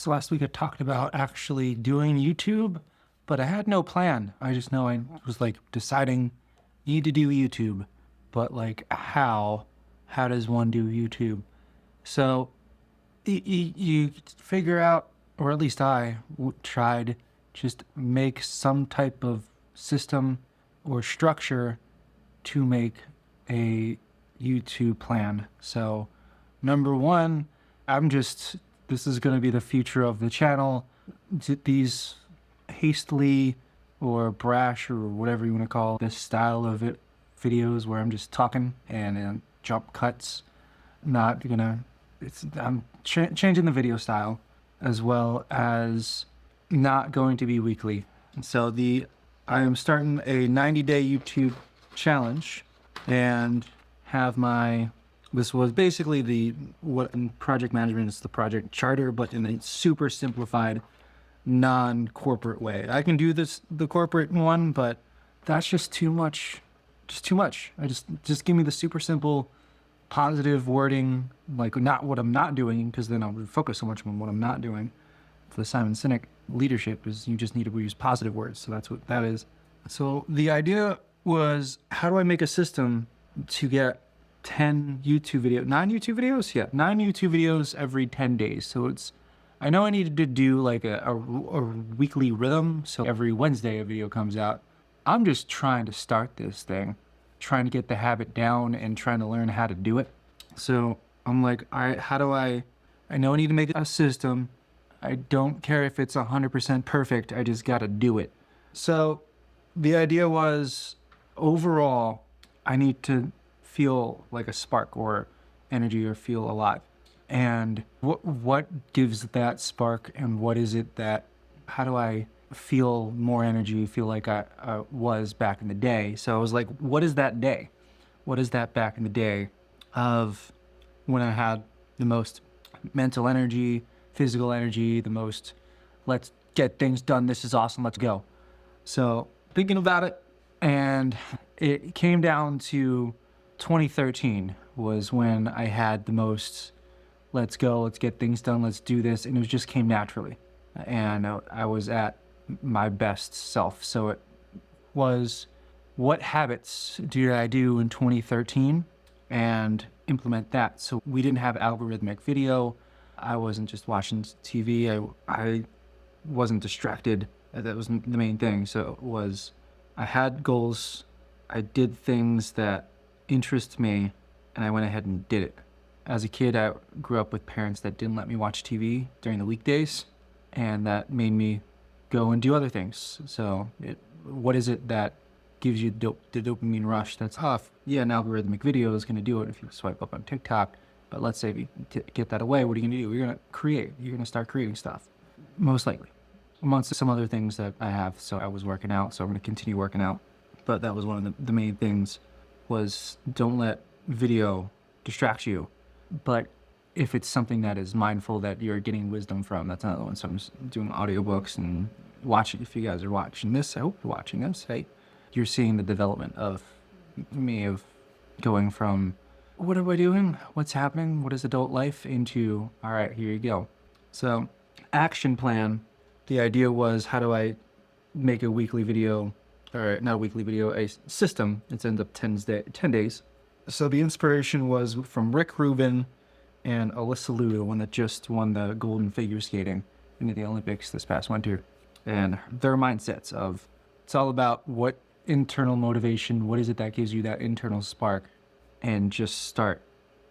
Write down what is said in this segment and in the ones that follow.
So last week I talked about actually doing YouTube, but I had no plan. I just know I was like deciding need to do YouTube, but like how? How does one do YouTube? So you figure out, or at least tried, just make some type of system or structure to make a YouTube plan. So, number one, this is going to be the future of the channel. These hastily or brash or whatever you want to call this style of it videos where I'm just talking and jump cuts, not gonna, I'm changing the video style as well as not going to be weekly. So I am starting a 90-day YouTube challenge and have this was basically what in project management is the project charter, but in a super simplified, non-corporate way. I can do the corporate one, but that's just too much. Just too much. Just give me the super simple, positive wording, like not what I'm not doing, because then I'll focus so much on what I'm not doing. For the Simon Sinek leadership is you just need to use positive words. So that's what that is. So the idea was, how do I make a system to get 9 YouTube videos? Yeah, 9 YouTube videos every 10 days. So I know I needed to do like a weekly rhythm. So every Wednesday a video comes out. I'm just trying to start this thing, trying to get the habit down and trying to learn how to do it. So I'm like, all right, I know I need to make a system. I don't care if it's 100% perfect. I just got to do it. So the idea was, overall, I need to feel like a spark or energy or feel alive. And what gives that spark, and how do I feel more energy, feel like I was back in the day? So I was like, what is that day? What is that back in the day of when I had the most mental energy, physical energy, the most, let's get things done, this is awesome, let's go. So thinking about it, and it came down to 2013 was when I had the most, let's go, let's get things done, let's do this, and it just came naturally. And I was at my best self. So it was, what habits did I do in 2013 and implement that? So we didn't have algorithmic video. I wasn't just watching TV. I wasn't distracted. That was the main thing. So I had goals. I did things that interest me, and I went ahead and did it. As a kid, I grew up with parents that didn't let me watch TV during the weekdays, and that made me go and do other things. So what is it that gives you the dopamine rush that's tough? Yeah, an algorithmic video is going to do it if you swipe up on TikTok. But let's say if you get that away, what are you going to do? You're going to create. You're going to start creating stuff, most likely. Amongst some other things that I have. So I was working out, so I'm going to continue working out. But that was one of the main things, was don't let video distract you. But if it's something that is mindful that you're getting wisdom from, that's another one. So I'm doing audiobooks and watching. If you guys are watching this, I hope you're watching this. Hey, you're seeing the development of me, of going from, what am I doing? What's happening? What is adult life? Into, all right, here you go. So action plan. The idea was, how do I make a weekly video, or not a weekly video, a system. It ends up 10 days. So the inspiration was from Rick Rubin and Alyssa Liu, the one that just won the gold in figure skating in the Olympics this past winter. And their mindsets of, it's all about what internal motivation, what is it that gives you that internal spark, and just start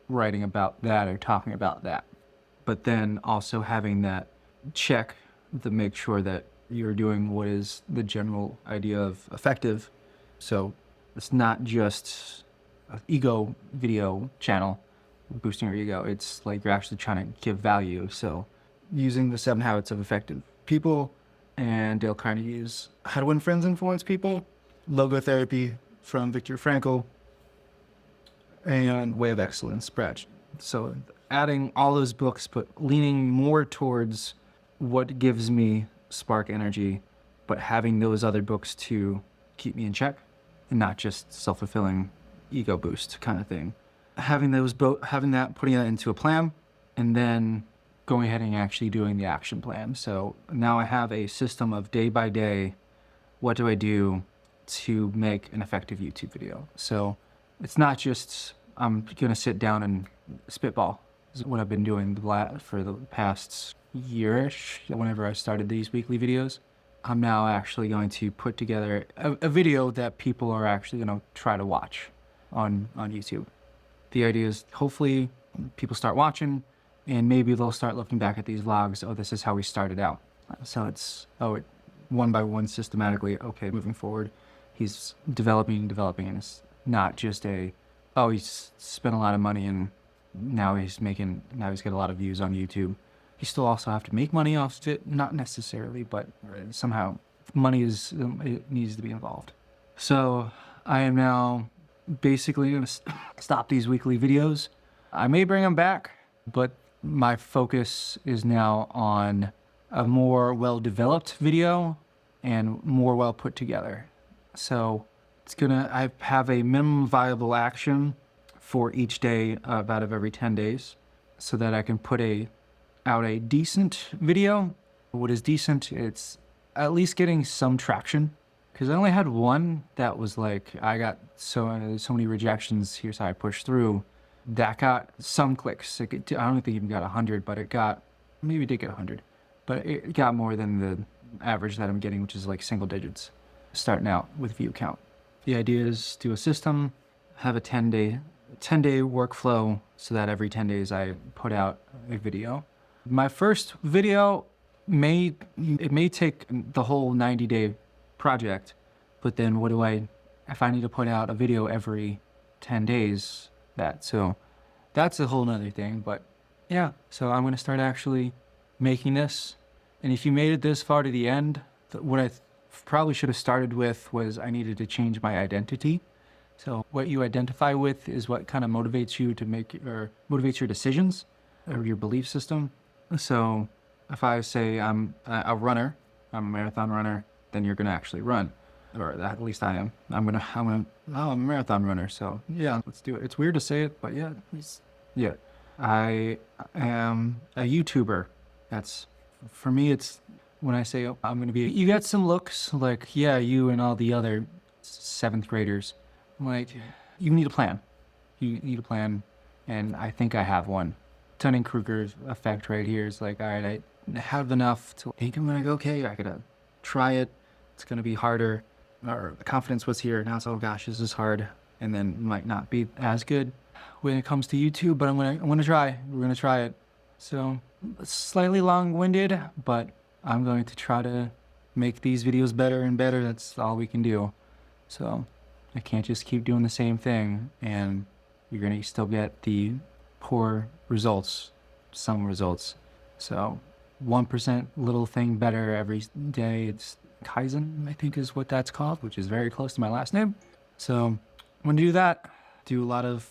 writing about that or talking about that. But then also having that check to make sure that you're doing what is the general idea of effective. So it's not just an ego video channel boosting your ego. It's like you're actually trying to give value. So using the 7 habits of effective people, and Dale Carnegie's How to Win Friends, Influence People, Logotherapy from Viktor Frankl, and Way of Excellence, Brad. So adding all those books, but leaning more towards what gives me spark energy, but having those other books to keep me in check, and not just self-fulfilling ego boost kind of thing. Having that, putting that into a plan, and then going ahead and actually doing the action plan. So now I have a system of day by day, what do I do to make an effective YouTube video? So it's not just I'm gonna sit down and spitball. This is what I've been doing for the past year-ish. Whenever I started these weekly videos, I'm now actually going to put together a video that people are actually gonna try to watch on YouTube. The idea is hopefully people start watching, and maybe they'll start looking back at these vlogs. Oh, this is how we started out. So it's one by one systematically. Okay, moving forward, he's developing, and it's not just he's spent a lot of money and now he's got a lot of views on YouTube. You still also have to make money off it, not necessarily, but somehow money it needs to be involved. So I am now basically gonna stop these weekly videos. I may bring them back, but my focus is now on a more well-developed video and more well put together. So I have a minimum viable action for each day out of every 10 days so that I can put out a decent video. What is decent? It's at least getting some traction, because I only had one that was like, I got so many rejections. Here's how I pushed through. That got some clicks. I don't think it even got 100, but maybe it did get 100, but it got more than the average that I'm getting, which is like single digits starting out with view count. The idea is do a system, have a 10-day workflow so that every 10 days I put out a video. My first video may take the whole 90-day project, but then if I need to put out a video every 10 days, so that's a whole nother thing. But yeah, so I'm going to start actually making this. And if you made it this far to the end, what I probably should have started with was I needed to change my identity. So what you identify with is what kind of motivates you to motivates your decisions or your belief system. So if I say I'm a runner, I'm a marathon runner, then you're going to actually run. Or at least I am. I'm a marathon runner. So yeah, let's do it. It's weird to say it, but yeah. Yeah. I am a YouTuber. For me, it's when I say I'm going to be, you got some looks like, yeah, you and all the other 7th graders. I'm like, you need a plan. You need a plan. And I think I have one. Dunning-Kruger's effect right here is like, all right, I have enough to think I'm going to go, okay, I got to try it. It's going to be harder. Or the confidence was here. Now it's, oh gosh, this is hard. And then it might not be as good when it comes to YouTube, but I'm gonna try. We're gonna try it. So it's slightly long-winded, but I'm going to try to make these videos better and better. That's all we can do. So I can't just keep doing the same thing and you're gonna still get the poor results, some results. So 1% little thing better every day. It's Kaizen, I think is what that's called, which is very close to my last name. So I'm going to do that. Do a lot of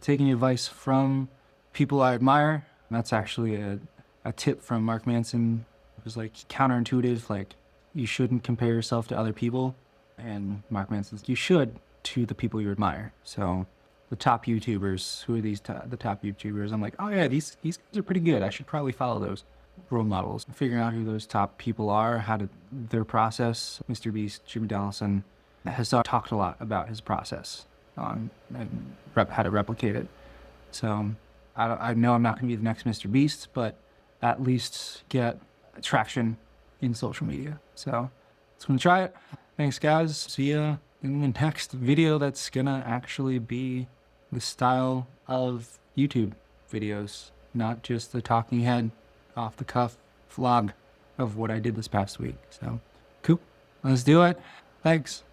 taking advice from people I admire. And that's actually a tip from Mark Manson. It was like counterintuitive, like you shouldn't compare yourself to other people. And Mark Manson says you should to the people you admire. So the top YouTubers, who are the top YouTubers? I'm like, oh yeah, these guys are pretty good. I should probably follow those role models. Figuring out who those top people are, their process. Mr. Beast, Jimmy Dallison has talked a lot about his process and how to replicate it. So I know I'm not going to be the next Mr. Beast, but at least get traction in social media. So I'm going to try it. Thanks, guys. See ya in the next video that's going to actually be the style of YouTube videos, not just the talking head, off the cuff vlog of what I did this past week. So cool. Let's do it. Thanks.